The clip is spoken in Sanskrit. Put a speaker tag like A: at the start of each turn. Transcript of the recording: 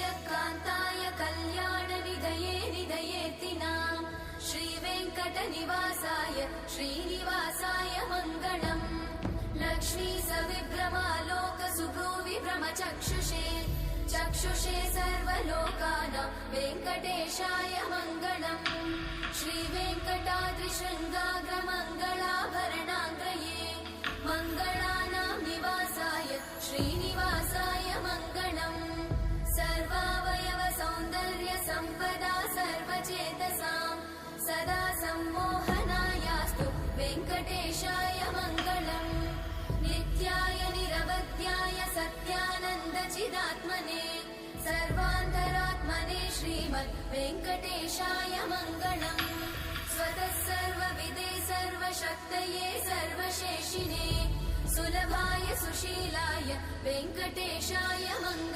A: श्रियकान्ताय कल्याणनिधये निधयेतिनाम् श्रीवेङ्कटनिवासाय श्रीनिवासाय मङ्गलम् लक्ष्मी सविभ्रमालोक सुभ्रूविभ्रमचक्षुषे चक्षुषे सर्वलोकानां वेङ्कटेशाय मङ्गलम् श्रीवेङ्कटाद्रिशृङ्गाग्रमङ्गलाभरणाङ्गये मङ्गलानां निवासाय श्रीनिवासाय मङ्गलम् सर्वावयव सौन्दर्य सम्पदा सर्वचेतसां सदा सम्मोहनायास्तु वेङ्कटेशाय मङ्गलम् नित्याय निरवध्याय सत्यानन्दचिदात्मने सर्वान्तरात्मने श्रीमद् वेङ्कटेशाय मङ्गलम् स्वतः सर्वविदे सर्वशक्तये सर्वशेषिने सुलभाय सुशीलाय वेङ्कटेशाय मङ्गलम्।